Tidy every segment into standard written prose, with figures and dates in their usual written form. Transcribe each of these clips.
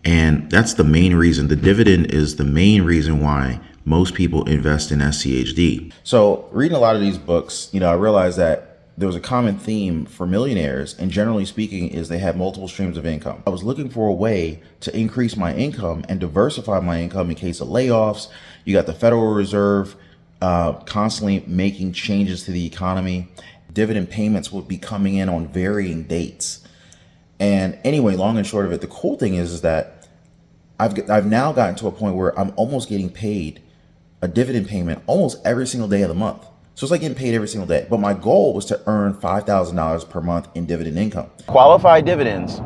And that's the main reason. The dividend is the main reason why most people invest in SCHD. So reading a lot of these books, I realized that there was a common theme for millionaires, and generally speaking, is they have multiple streams of income. I was looking for a way to increase my income and diversify my income in case of layoffs. You got the Federal Reserve constantly making changes to the economy. Dividend payments will be coming in on varying dates. And anyway, long and short of it, the cool thing is that I've now gotten to a point where I'm almost getting paid a dividend payment almost every single day of the month. So it's like getting paid every single day. But my goal was to earn $5,000 per month in dividend income. Qualified dividends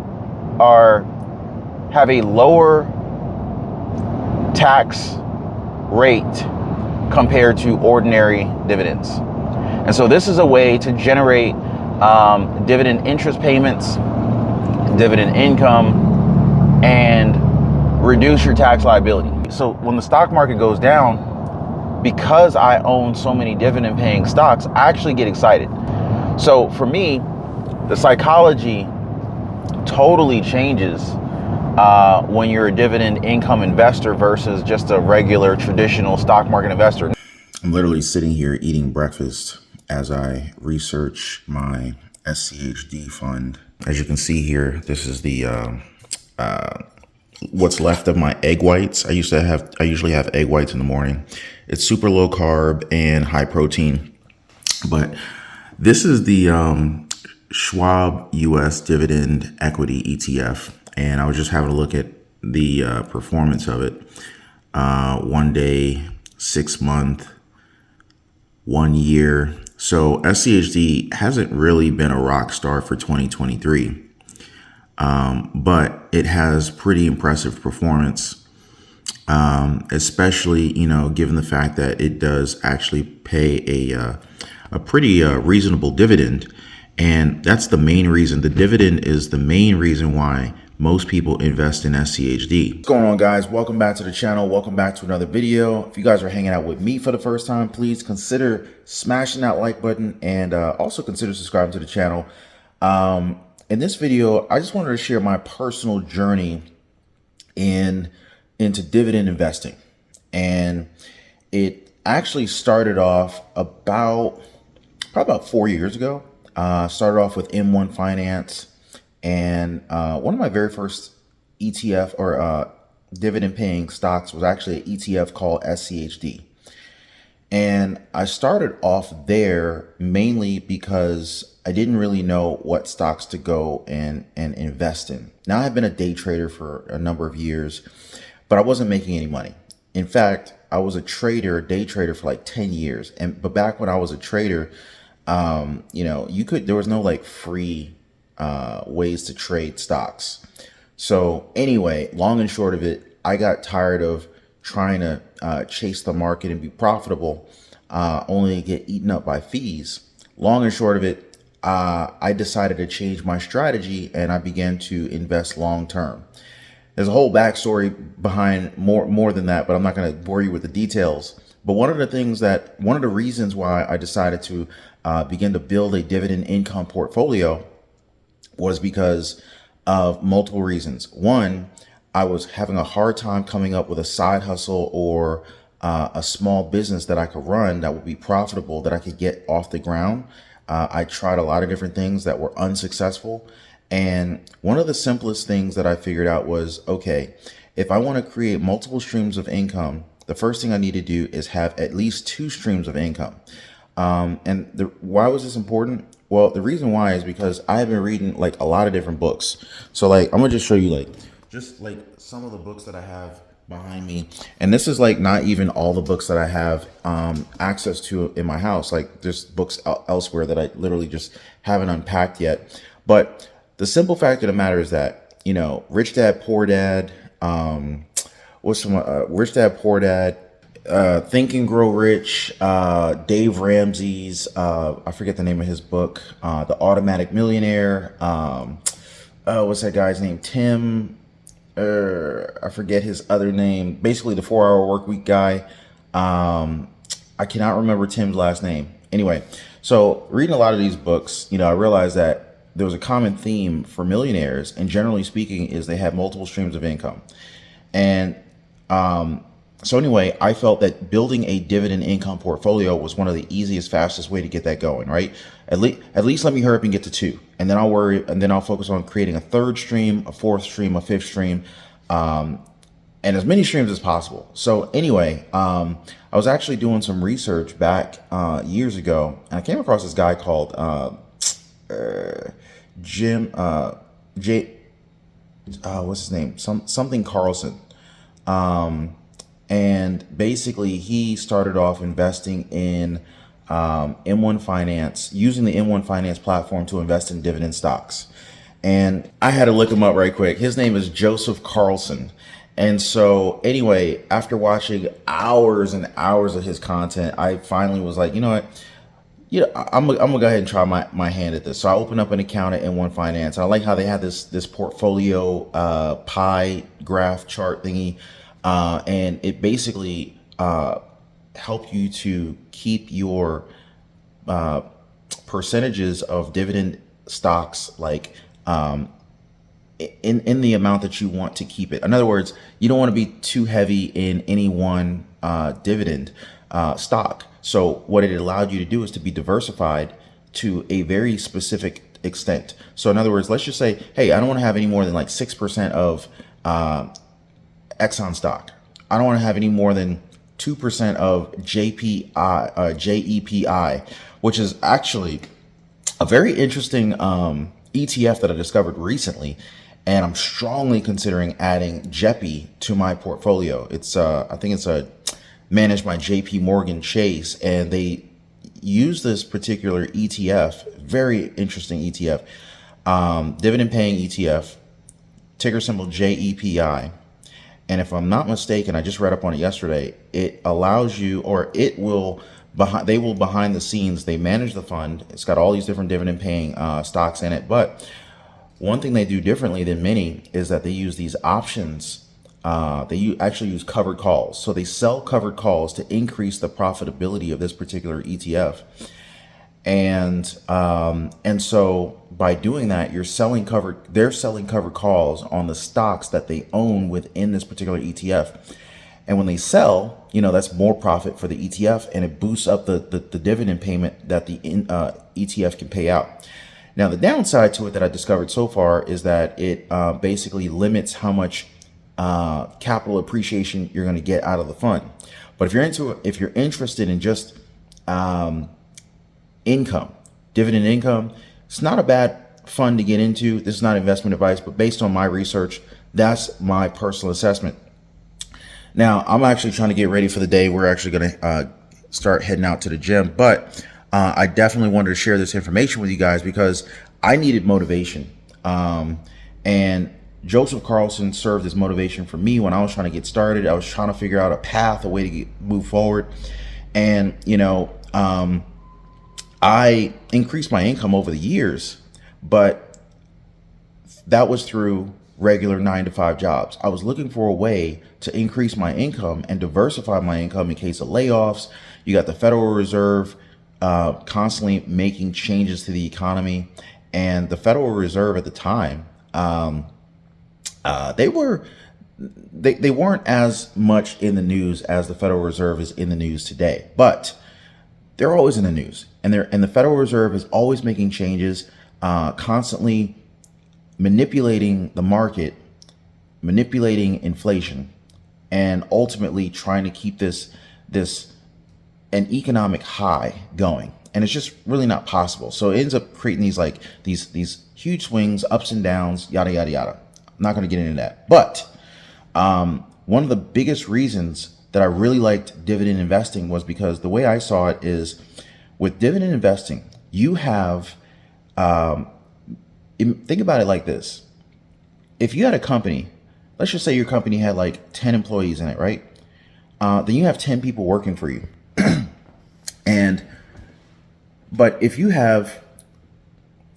have a lower tax rate compared to ordinary dividends. And so this is a way to generate dividend interest payments, dividend income, and reduce your tax liability. So when the stock market goes down, because I own so many dividend paying stocks, I actually get excited. So for me, the psychology totally changes when you're a dividend income investor versus just a regular traditional stock market investor. I'm literally sitting here eating breakfast as I research my SCHD fund. As you can see here, this is the what's left of my egg whites. I usually have egg whites in the morning. It's super low carb and high protein. But this is the Schwab US Dividend Equity ETF. And I was just having a look at the performance of it. 1 day, 6 month, 1 year. So SCHD hasn't really been a rock star for 2023. But it has pretty impressive performance, especially, given the fact that it does actually pay a pretty reasonable dividend. And that's the main reason. The dividend is the main reason why most people invest in SCHD. What's going on, guys? Welcome back to the channel. Welcome back to another video. If you guys are hanging out with me for the first time, please consider smashing that like button and also consider subscribing to the channel. In this video, I just wanted to share my personal journey into dividend investing. And it actually started off probably about 4 years ago. Started off with M1 Finance, and one of my very first ETF or dividend paying stocks was actually an ETF called SCHD. And I started off there mainly because I didn't really know what stocks to go and invest in. Now, I've been a day trader for a number of years, but I wasn't making any money. In fact, I was a day trader for like 10 years. But back when I was a trader, there was no like free ways to trade stocks. So anyway, long and short of it, I got tired of trying to chase the market and be profitable, only to get eaten up by fees. Long and short of it, I decided to change my strategy and I began to invest long term. There's a whole backstory behind more than that, but I'm not going to bore you with the details. But one of the reasons why I decided to begin to build a dividend income portfolio was because of multiple reasons. One, I was having a hard time coming up with a side hustle or a small business that I could run that would be profitable, that I could get off the ground. I tried a lot of different things that were unsuccessful. And one of the simplest things that I figured out was, okay, if I want to create multiple streams of income, the first thing I need to do is have at least 2 streams of income. Why was this important? Well, the reason why is because I have been reading like a lot of different books. So like, I'm gonna just show you just some of the books that I have behind me. And this is like not even all the books that I have access to in my house. Like there's books elsewhere that I literally just haven't unpacked yet. But the simple fact of the matter is that, Rich Dad, Poor Dad, Rich Dad, Poor Dad, Think and Grow Rich, Dave Ramsey's, I forget the name of his book, The Automatic Millionaire, what's that guy's name? Tim, I forget his other name, basically the 4-Hour Workweek guy. I cannot remember Tim's last name. Anyway, so reading a lot of these books, I realized that there was a common theme for millionaires, and generally speaking, is they have multiple streams of income. And so anyway, I felt that building a dividend income portfolio was one of the easiest, fastest way to get that going, right? At least let me hurry up and get to 2, and then I'll focus on creating a 3rd stream, a 4th stream, a 5th stream, and as many streams as possible. So anyway, I was actually doing some research back years ago, and I came across this guy called Jim what's his name? Something Carlson. And basically he started off investing in M1 Finance, using the M1 Finance platform to invest in dividend stocks. And I had to look him up right quick. His name is Joseph Carlson. And so anyway, after watching hours and hours of his content, I finally was like, you know what? I'm gonna go ahead and try my hand at this. So I opened up an account at M1 Finance. I like how they had this portfolio pie graph chart thingy. And it basically helped you to keep your percentages of dividend stocks like in the amount that you want to keep it. In other words, you don't want to be too heavy in any one dividend stock. So what it allowed you to do is to be diversified to a very specific extent. So in other words, let's just say, hey, I don't want to have any more than like 6% of Exxon stock. I don't want to have any more than 2% of JEPI, which is actually a very interesting ETF that I discovered recently, and I'm strongly considering adding JEPI to my portfolio. It's I think it's managed by JP Morgan Chase, and they use this particular ETF, very interesting ETF, dividend paying ETF, ticker symbol JEPI. And if I'm not mistaken, I just read up on it yesterday, it allows you, or it will, they will behind the scenes, they manage the fund. It's got all these different dividend paying stocks in it. But one thing they do differently than many is that they use these options. Actually use covered calls. So they sell covered calls to increase the profitability of this particular ETF. And so by doing that, they're selling covered calls on the stocks that they own within this particular ETF. And when they sell, that's more profit for the ETF, and it boosts up the dividend payment that the ETF can pay out. Now, the downside to it that I discovered so far is that it basically limits how much capital appreciation you're going to get out of the fund. But if you're interested in just income, dividend income, it's not a bad fund to get into. This is not investment advice, but based on my research, that's my personal assessment. Now, I'm actually trying to get ready for the day. We're actually going to start heading out to the gym, but I definitely wanted to share this information with you guys because I needed motivation. And Joseph Carlson served as motivation for me when I was trying to get started. I was trying to figure out a path, a way to move forward. And, I increased my income over the years, but that was through regular 9-to-5 jobs. I was looking for a way to increase my income and diversify my income in case of layoffs. You got the Federal Reserve constantly making changes to the economy, and the Federal Reserve at the time, they weren't as much in the news as the Federal Reserve is in the news today, but they're always in the news, and the Federal Reserve is always making changes, constantly manipulating the market, manipulating inflation, and ultimately trying to keep an economic high going. And it's just really not possible. So it ends up creating these huge swings, ups and downs, yada, yada, yada. I'm not going to get into that. But one of the biggest reasons that I really liked dividend investing was because the way I saw it is with dividend investing, you have, think about it like this. If you had a company, let's just say your company had like 10 employees in it, right? Then you have 10 people working for you. But if you have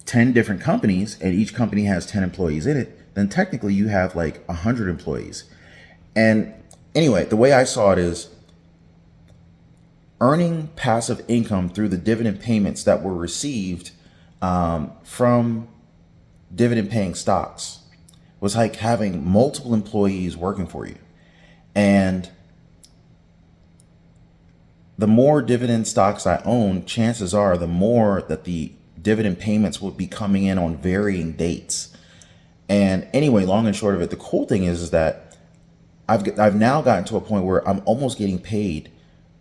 10 different companies and each company has 10 employees in it, then technically you have like 100 employees. And anyway, the way I saw it is earning passive income through the dividend payments that were received from dividend paying stocks was like having multiple employees working for you. And the more dividend stocks I own, chances are the more that the dividend payments will be coming in on varying dates. And anyway, long and short of it, the cool thing is that I've now gotten to a point where I'm almost getting paid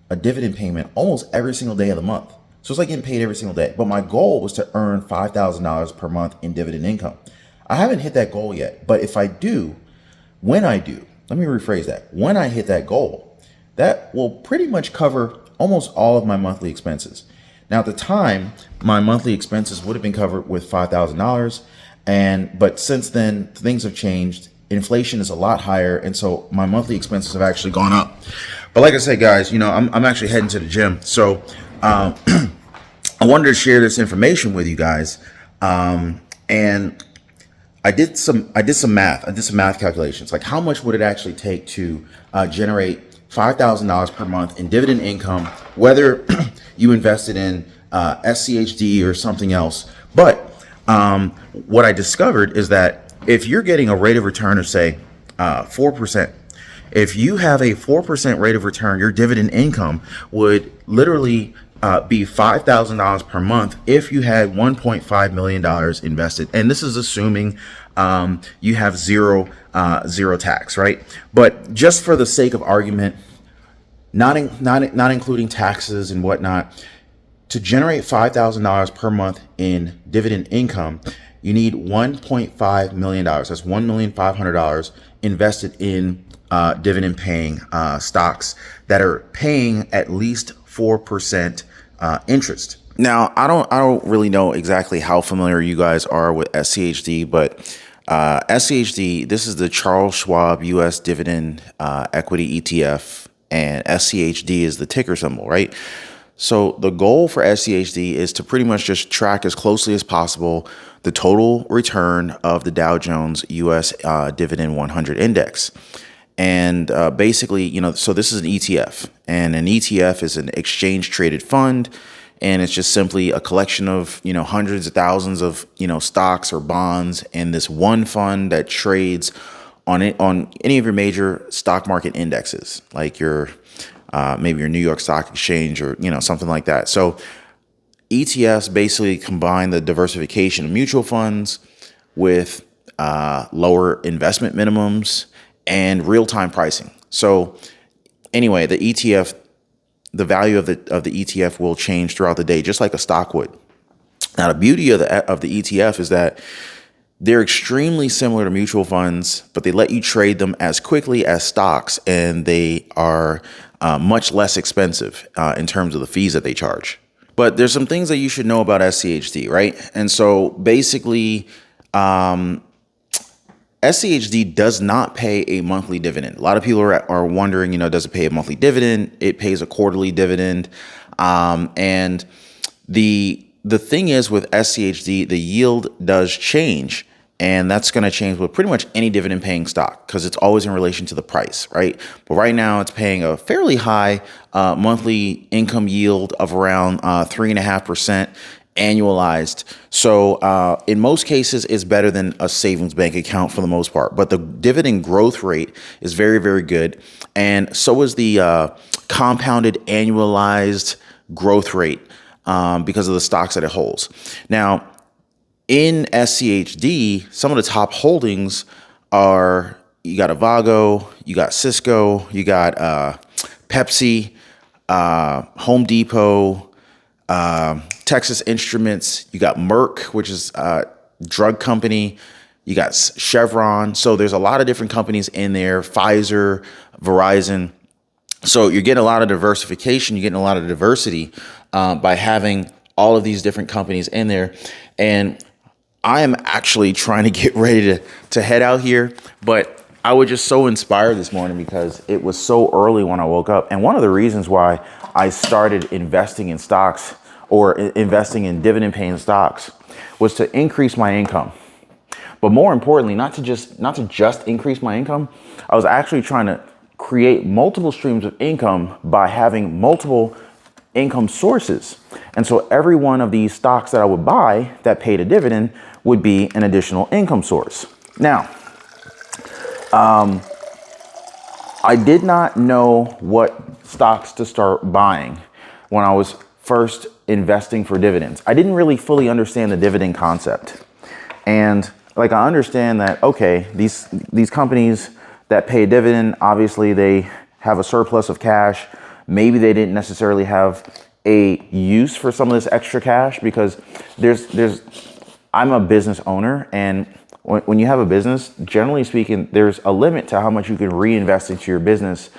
a dividend payment almost every single day of the month. So it's like getting paid every single day. But my goal was to earn $5,000 per month in dividend income. I haven't hit that goal yet, but if I do, when I do, let me rephrase that. When I hit that goal, that will pretty much cover almost all of my monthly expenses. Now, at the time, my monthly expenses would have been covered with $5,000. But since then, things have changed. Inflation is a lot higher. And so my monthly expenses have actually gone up. But like I said, guys, I'm actually heading to the gym. So I wanted to share this information with you guys. And I did some math. I did some math calculations. Like, how much would it actually take to generate $5,000 per month in dividend income, whether you invested in SCHD or something else? But what I discovered is that if you're getting a rate of return of, say, 4%, if you have a 4% rate of return, your dividend income would literally be $5,000 per month if you had $1.5 million invested. And this is assuming you have zero tax, right? But just for the sake of argument, not including taxes and whatnot, to generate $5,000 per month in dividend income, you need $1.5 million. That's $1,500,000 invested in dividend paying stocks that are paying at least 4% interest. Now, I don't really know exactly how familiar you guys are with SCHD, but SCHD, this is the Charles Schwab U.S. Dividend Equity ETF, and SCHD is the ticker symbol, right? So the goal for SCHD is to pretty much just track as closely as possible the total return of the Dow Jones U.S. Dividend 100 Index. And basically, so this is an ETF, and an ETF is an exchange traded fund. And it's just simply a collection of, hundreds of thousands of, stocks or bonds in this one fund that trades on any of your major stock market indexes, like maybe your New York Stock Exchange or, something like that. So ETFs basically combine the diversification of mutual funds with lower investment minimums and real-time pricing. So anyway, the value of the ETF will change throughout the day, just like a stock would. Now, the beauty of the ETF is that they're extremely similar to mutual funds, but they let you trade them as quickly as stocks, and they are much less expensive in terms of the fees that they charge. But there's some things that you should know about SCHD, right? And so basically, SCHD does not pay a monthly dividend. A lot of people are wondering, does it pay a monthly dividend? It pays a quarterly dividend. And the thing is with SCHD, the yield does change. And that's going to change with pretty much any dividend paying stock because it's always in relation to the price, right? But right now it's paying a fairly high monthly income yield of around 3.5%. Annualized. So in most cases, it's better than a savings bank account for the most part. But the dividend growth rate is very, very good. And so is the compounded annualized growth rate because of the stocks that it holds. Now, in SCHD, some of the top holdings are, you got Avago, you got Cisco, you got Pepsi, Home Depot, Texas Instruments, you got Merck, which is a drug company, you got Chevron. So there's a lot of different companies in there, Pfizer, Verizon. So you're getting a lot of diversification, you're getting a lot of diversity by having all of these different companies in there. And I am actually trying to get ready to head out here, but I was just so inspired this morning because it was so early when I woke up. And one of the reasons why I started investing in stocks or investing in dividend paying stocks was to increase my income. But more importantly, not to just increase my income, I was actually trying to create multiple streams of income by having multiple income sources. And so every one of these stocks that I would buy that paid a dividend would be an additional income source. Now, I did not know what stocks to start buying when I was first investing for dividends. I didn't really fully understand the dividend concept. And like, I understand that, okay, these companies that pay a dividend, obviously they have a surplus of cash. Maybe they didn't necessarily have a use for some of this extra cash, because I'm a business owner, and when you have a business, generally speaking, there's a limit to how much you can reinvest into your business.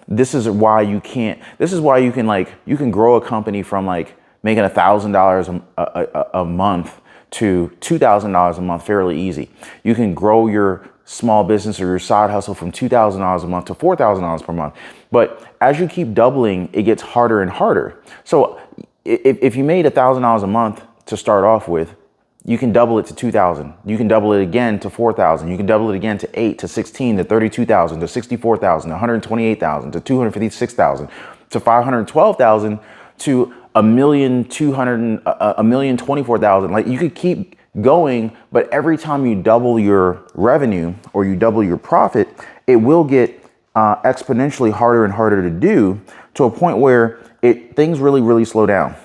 This is why you can grow a company from like making $1,000 a month to $2,000 a month fairly easy. You can grow your small business or your side hustle from $2,000 a month to $4,000 per month. But as you keep doubling, it gets harder and harder. So if you made $1,000 a month to start off with, you can double it to 2,000. You can double it again to 4,000. You can double it again to 8, to 16, to 32,000, to 64,000, to 128,000, to 256,000, to 512,000, to 1,224,000. Like, you could keep going, but every time you double your revenue or you double your profit, it will get exponentially harder and harder to do, to a point where things really slow down.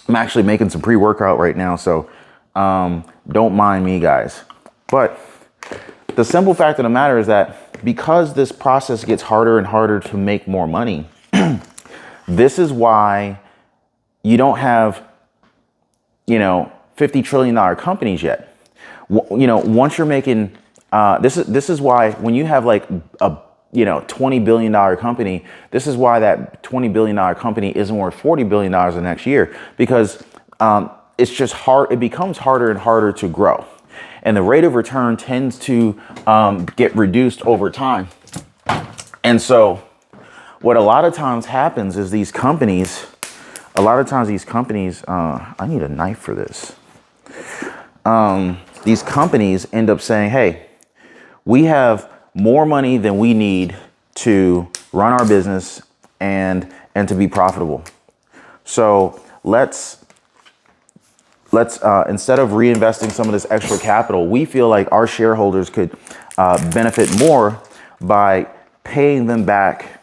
I'm actually making some pre-workout right now, so don't mind me, guys. But the simple fact of the matter is that because this process gets harder and harder to make more money, this is why you don't have, $50 trillion companies yet. Once you're making, this is why when you have like a $20 billion company, this is why that $20 billion company isn't worth $40 billion the next year, because it's just hard. It becomes harder and harder to grow, and the rate of return tends to get reduced over time. And so what a lot of times happens is these companies, I need a knife for this. These companies end up saying, hey, we have more money than we need to run our business and to be profitable. So let's instead of reinvesting some of this extra capital, we feel like our shareholders could benefit more by paying them back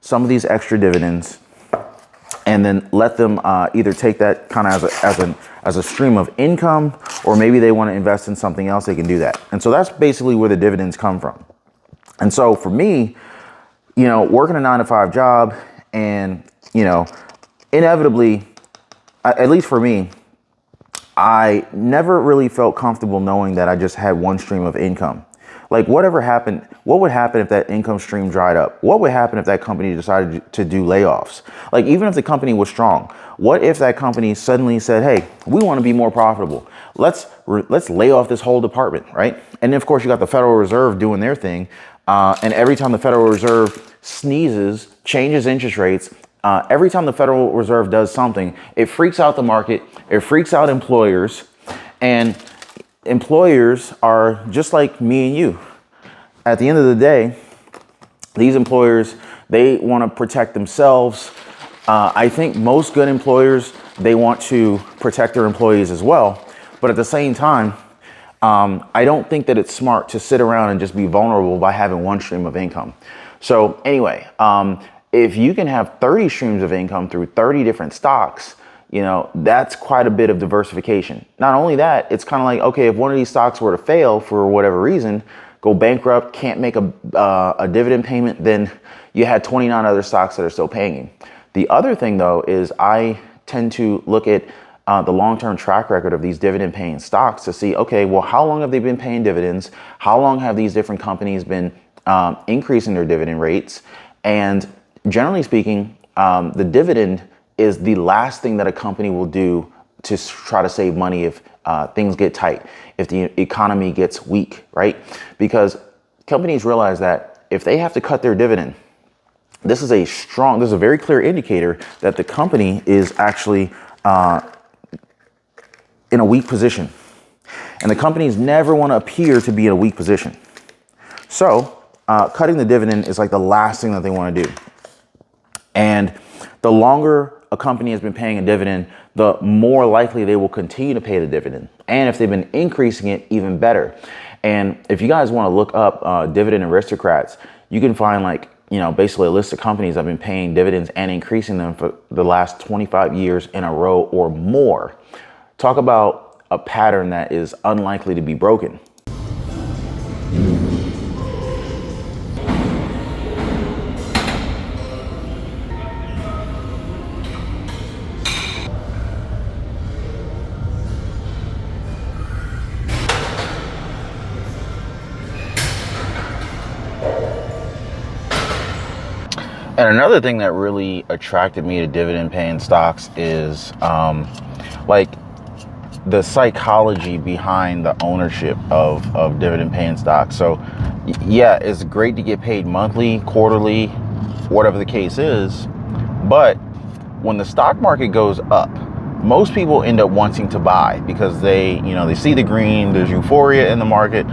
some of these extra dividends, and then let them either take that kind of as a stream of income, or maybe they want to invest in something else, they can do that. And so that's basically where the dividends come from. And so for me, working a 9-to-5 job, and, inevitably, at least for me, I never really felt comfortable knowing that I just had one stream of income. Like, what would happen if that income stream dried up? What would happen if that company decided to do layoffs? Like, even if the company was strong, what if that company suddenly said, hey, we want to be more profitable. Let's lay off this whole department, right? And then, of course, you got the Federal Reserve doing their thing. And every time the Federal Reserve sneezes, changes interest rates, every time the Federal Reserve does something, it freaks out the market, it freaks out employers, and employers are just like me and you. At the end of the day, these employers, they want to protect themselves. I think most good employers, they want to protect their employees as well. But at the same time, I don't think that it's smart to sit around and just be vulnerable by having one stream of income. So anyway, if you can have 30 streams of income through 30 different stocks, that's quite a bit of diversification. Not only that, it's kind of like, okay, if one of these stocks were to fail for whatever reason, go bankrupt, can't make a dividend payment, then you had 29 other stocks that are still paying you. The other thing, though, is I tend to look at the long-term track record of these dividend paying stocks to see, okay, well, how long have they been paying dividends? How long have these different companies been increasing their dividend rates? And generally speaking, the dividend is the last thing that a company will do to try to save money if things get tight, if the economy gets weak, right? Because companies realize that if they have to cut their dividend, this is a very clear indicator that the company is actually in a weak position. And the companies never want to appear to be in a weak position. So cutting the dividend is like the last thing that they want to do. And The longer a company has been paying a dividend, the more likely they will continue to pay the dividend. And if they've been increasing it, even better. And if you guys want to look up dividend aristocrats, you can find basically a list of companies that have been paying dividends and increasing them for the last 25 years in a row or more. Talk about a pattern that is unlikely to be broken. And another thing that really attracted me to dividend paying stocks is the psychology behind the ownership of dividend paying stocks. So yeah, it's great to get paid monthly, quarterly, whatever the case is. But when the stock market goes up, most people end up wanting to buy because they see the green, there's euphoria in the market.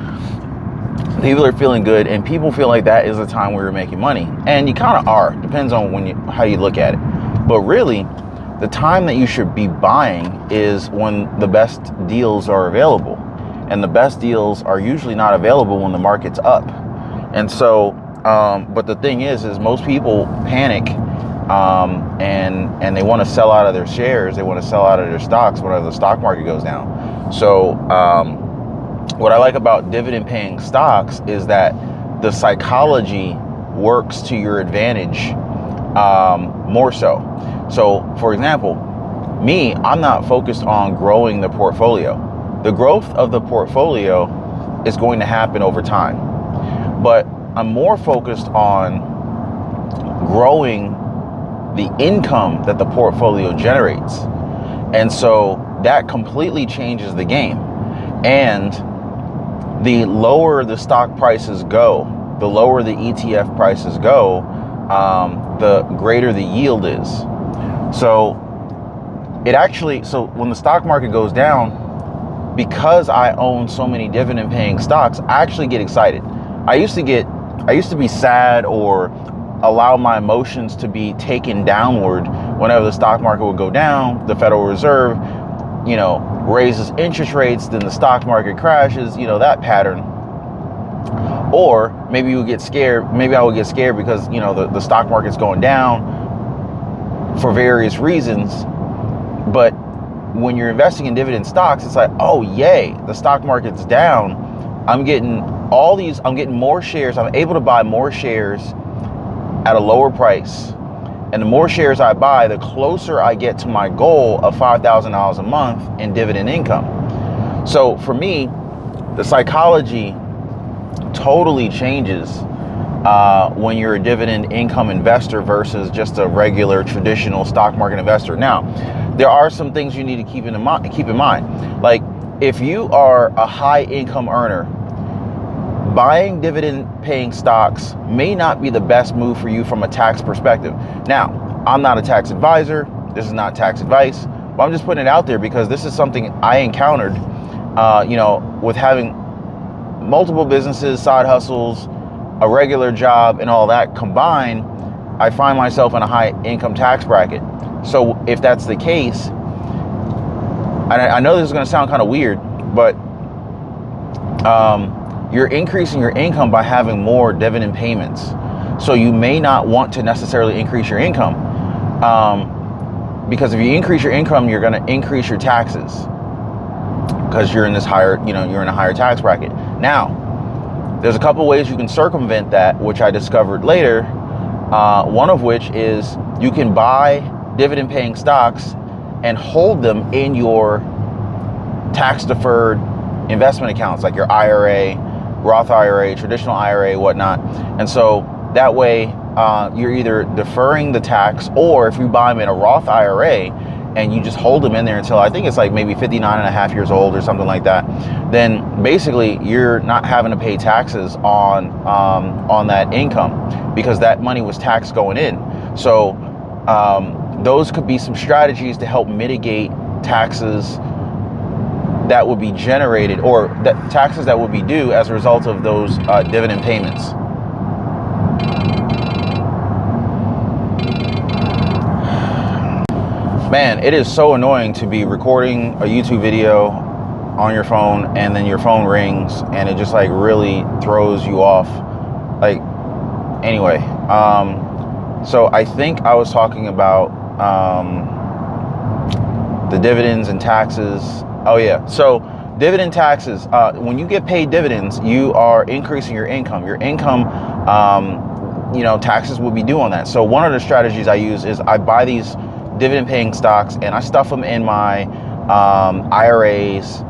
People are feeling good, and people feel like that is a time where you're making money. And you kind of are, depends on how you look at it. But really, the time that you should be buying is when the best deals are available. And the best deals are usually not available when the market's up. And so, but the thing is most people panic and they want to sell out of their shares. They want to sell out of their stocks whenever the stock market goes down. So, what I like about dividend paying stocks is that the psychology works to your advantage more so. So, for example, I'm not focused on growing the portfolio. The growth of the portfolio is going to happen over time. But I'm more focused on growing the income that the portfolio generates. And so that completely changes the game. And the lower the stock prices go, the lower the ETF prices go, the greater the yield is. So when the stock market goes down, because I own so many dividend paying stocks, I actually get excited. I used to be sad or allow my emotions to be taken downward whenever the stock market would go down. The Federal Reserve raises interest rates, then the stock market crashes, that pattern. Or maybe you get scared. Maybe I would get scared because, the stock market's going down for various reasons. But when you're investing in dividend stocks, it's like, oh, yay, the stock market's down. I'm getting more shares. I'm able to buy more shares at a lower price. And the more shares I buy, the closer I get to my goal of $5,000 a month in dividend income. So for me, the psychology totally changes when you're a dividend income investor versus just a regular traditional stock market investor. Now, there are some things you need to keep in mind. Like if you are a high income earner, buying dividend paying stocks may not be the best move for you from a tax perspective. Now, I'm not a tax advisor. This is not tax advice, but I'm just putting it out there because this is something I encountered, with having multiple businesses, side hustles, a regular job, and all that combined. I find myself in a high income tax bracket. So if that's the case, and I know this is going to sound kind of weird, but you're increasing your income by having more dividend payments. So you may not want to necessarily increase your income because if you increase your income, you're going to increase your taxes because you're in this higher, you're in a higher tax bracket. Now, there's a couple ways you can circumvent that, which I discovered later. One of which is you can buy dividend paying stocks and hold them in your tax deferred investment accounts, like your IRA, Roth IRA, traditional IRA, whatnot. And so that way you're either deferring the tax, or if you buy them in a Roth IRA and you just hold them in there until I think it's like maybe 59 and a half years old or something like that, then basically you're not having to pay taxes on that income because that money was taxed going in. So those could be some strategies to help mitigate taxes that would be generated, or that taxes that would be due as a result of those dividend payments. Man, it is so annoying to be recording a YouTube video on your phone and then your phone rings and it just like really throws you off. Like, anyway, so I think I was talking about the dividends and taxes. Oh yeah, so dividend taxes. When you get paid dividends, you are increasing your income. Your income, taxes will be due on that. So one of the strategies I use is I buy these dividend paying stocks and I stuff them in my IRAs.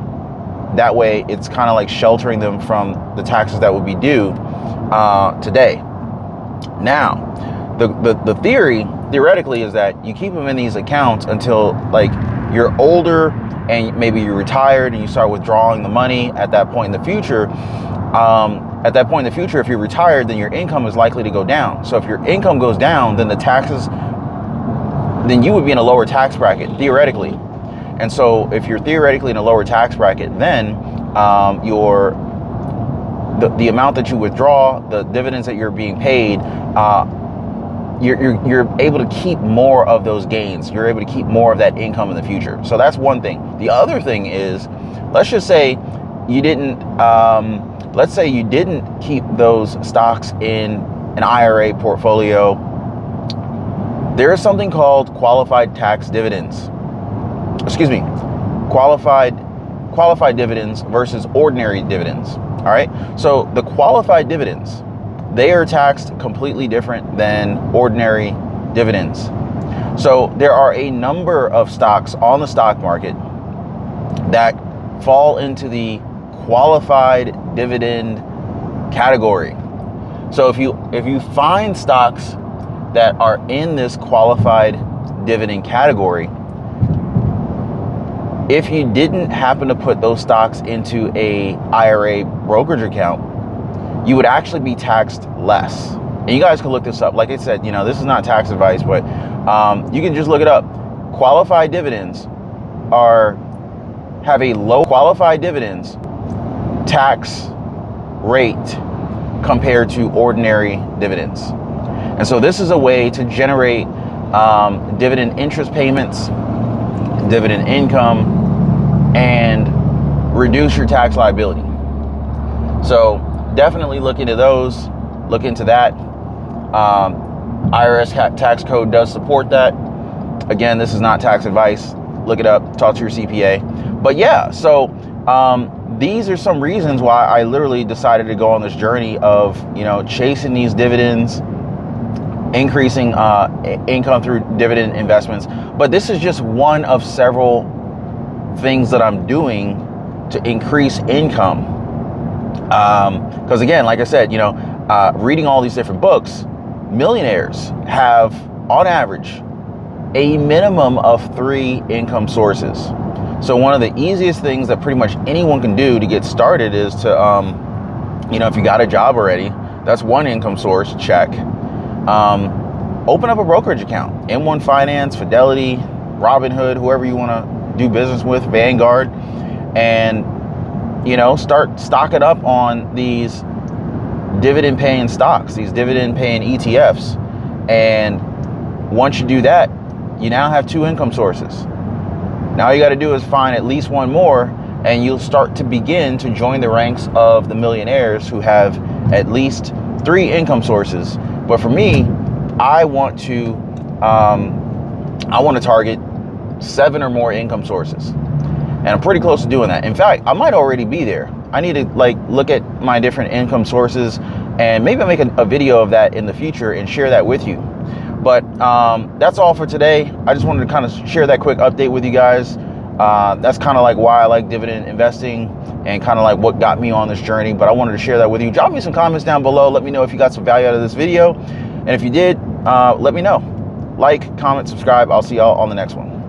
That way it's kind of like sheltering them from the taxes that would be due today. Now, the theory theoretically is that you keep them in these accounts until like you're older and maybe you're retired and you start withdrawing the money at that point in the future. At that point in the future, if you're retired, then your income is likely to go down. So if your income goes down, then then you would be in a lower tax bracket, theoretically. And so if you're theoretically in a lower tax bracket, then the amount that you withdraw, the dividends that you're being paid, you're able to keep more of those gains. You're able to keep more of that income in the future. So that's one thing. The other thing is, let's just say you didn't, keep those stocks in an IRA portfolio. There is something called qualified tax dividends. Excuse me, qualified dividends versus ordinary dividends. All right. So the qualified dividends, they are taxed completely different than ordinary dividends. So there are a number of stocks on the stock market that fall into the qualified dividend category. So if you find stocks that are in this qualified dividend category, if you didn't happen to put those stocks into a IRA brokerage account, you would actually be taxed less. And you guys can look this up. Like I said, this is not tax advice, but you can just look it up. Qualified dividends have a low qualified dividends tax rate compared to ordinary dividends. And so this is a way to generate dividend interest payments, dividend income, and reduce your tax liability. So definitely look into those, look into that. IRS tax code does support that. Again, this is not tax advice. Look it up, talk to your CPA. But yeah, so these are some reasons why I literally decided to go on this journey of, chasing these dividends, increasing income through dividend investments. But this is just one of several things that I'm doing to increase income. Because again, like I said, reading all these different books, millionaires have, on average, a minimum of 3 income sources. So one of the easiest things that pretty much anyone can do to get started is to, if you got a job already, that's one income source, check. Open up a brokerage account, M1 Finance, Fidelity, Robinhood, whoever you want to do business with, Vanguard, and start stocking up on these dividend paying stocks, these dividend paying ETFs. And once you do that, you now have 2 income sources. Now you got to do is find at least one more, and you'll start to begin to join the ranks of the millionaires who have at least 3 income sources. But for me, I want to target 7 or more income sources, and I'm pretty close to doing that. In fact, I might already be there. I need to look at my different income sources, and maybe I'll make a video of that in the future and share that with you. But that's all for today. I just wanted to kind of share that quick update with you guys. That's kind of like why I like dividend investing and kind of like what got me on this journey. But I wanted to share that with you. Drop me some comments down below. Let me know if you got some value out of this video. And if you did, let me know. Like, comment, subscribe. I'll see y'all on the next one.